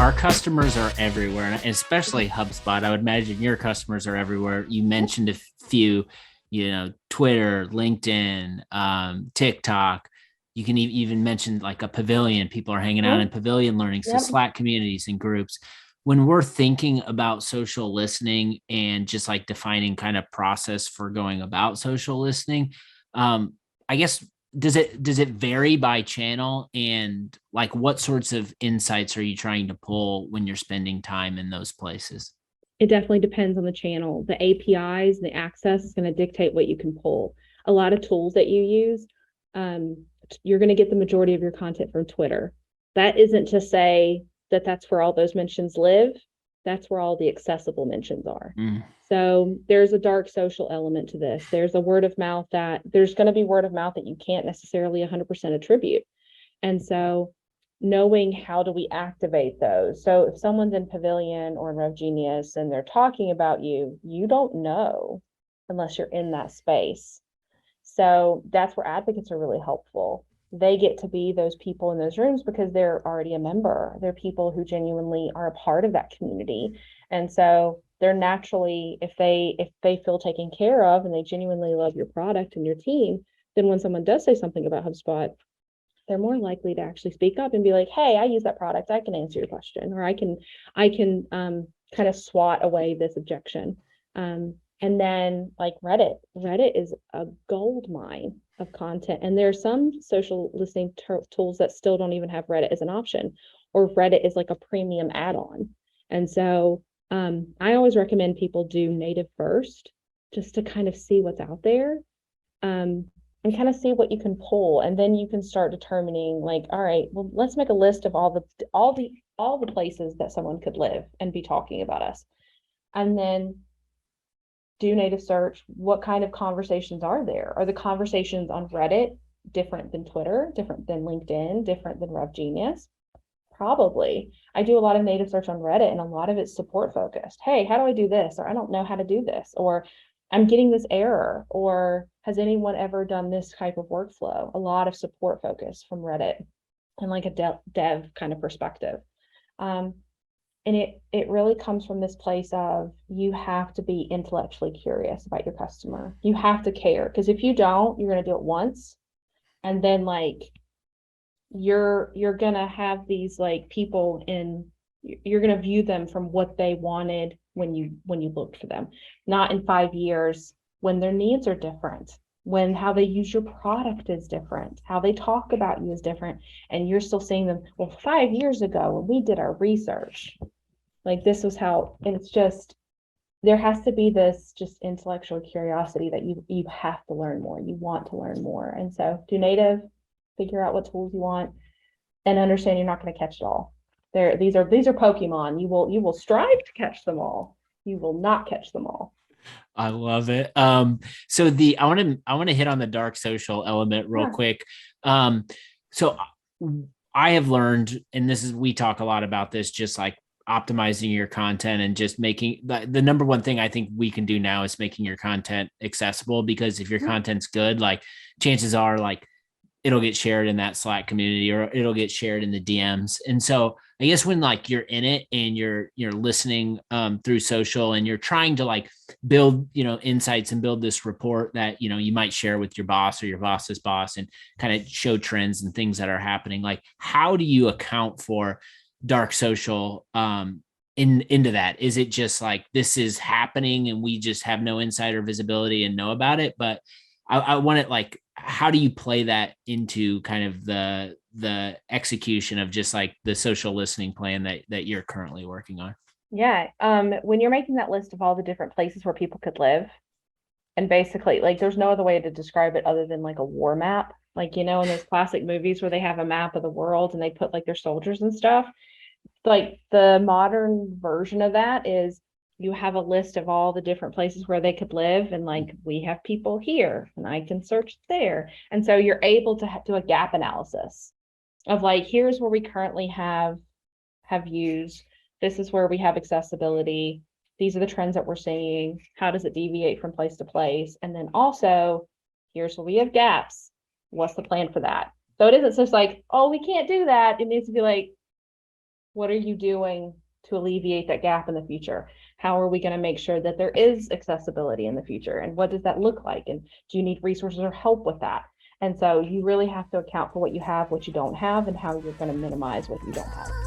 our customers are everywhere, and especially HubSpot. I would imagine your customers are everywhere. You mentioned a few, Twitter, LinkedIn, TikTok. You can even mention like a pavilion. People are hanging out in Mhm. pavilion learning. So Yep. Slack communities and groups. When we're thinking about social listening and just like defining kind of process for going about social listening, I guess does it vary by channel, and like what sorts of insights are you trying to pull when you're spending time in those places? It definitely depends on the channel. The APIs and the access is going to dictate what you can pull. A lot of tools that you use, um, you're going to get the majority of your content from Twitter. That isn't to say that that's where all those mentions live. That's where all the accessible mentions are. Mm. So there's a dark social element to this. There's a word of mouth that there's going to be word of mouth that you can't necessarily 100% attribute. And so knowing how do we activate those. So if someone's in Pavilion or in Rev Genius and they're talking about you, you don't know unless you're in that space. So that's where advocates are really helpful. They get to be those people in those rooms because they're already a member. They're people who genuinely are a part of that community. And so they're naturally, if they feel taken care of and they genuinely love your product and your team, then when someone does say something about HubSpot, they're more likely to actually speak up and be like, hey, I use that product, I can answer your question, or I can kind of swat away this objection. And then like Reddit is a gold mine of content, and there are some social listening tools that still don't even have Reddit as an option, or Reddit is like a premium add-on. And so I always recommend people do native first, just to kind of see what's out there. um, and kind of see what you can pull, and then you can start determining like, all right, well, let's make a list of all the places that someone could live and be talking about us, and then do native search. What kind of conversations are there? Are the conversations on Reddit different than Twitter, different than LinkedIn, different than Rev Genius? Probably. I do a lot of native search on Reddit, and a lot of it's support focused. Hey, how do I do this? Or I don't know how to do this. Or I'm getting this error. Or has anyone ever done this type of workflow? A lot of support focus from Reddit and like a dev kind of perspective. Um, and it really comes from this place of you have to be intellectually curious about your customer. You have to care, because if you don't, you're going to do it once, and then like you're gonna have these like people in, you're gonna view them from what they wanted when you looked for them, not in 5 years when their needs are different, when how they use your product is different, how they talk about you is different, and you're still seeing them, well, 5 years ago when we did our research, like this was how. And it's just, there has to be this just intellectual curiosity that you have to learn more, you want to learn more. And so do native, figure out what tools you want, and understand you're not going to catch it all. These are Pokemon. You will strive to catch them all. You will not catch them all. I love it. So I want to hit on the dark social element real Yeah. quick. So I have learned, and this is, we talk a lot about this, just like optimizing your content and just making the number one thing I think we can do now is making your content accessible, because if your content's good, like chances are like it'll get shared in that Slack community, or it'll get shared in the DMs. And so I guess when like you're in it and you're listening through social, and you're trying to like build, insights and build this report that, you might share with your boss or your boss's boss, and kind of show trends and things that are happening. Like, how do you account for dark social into that? Is it just like this is happening and we just have no insider visibility and know about it? But I want it like, how do you play that into kind of the execution of just like the social listening plan that you're currently working on? Yeah. When you're making that list of all the different places where people could live, and basically, like, there's no other way to describe it other than like a war map. Like, in those classic movies where they have a map of the world and they put like their soldiers and stuff. Like the modern version of that is you have a list of all the different places where they could live, and like we have people here and I can search there. And so you're able to do a gap analysis of like, here's where we currently have used, this is where we have accessibility, these are the trends that we're seeing, how does it deviate from place to place, and then also here's where we have gaps, what's the plan for that. So it isn't just like, oh, we can't do that. It needs to be like, What are you doing to alleviate that gap in the future? How are we going to make sure that there is accessibility in the future? And what does that look like? And do you need resources or help with that? And so you really have to account for what you have, what you don't have, and how you're going to minimize what you don't have.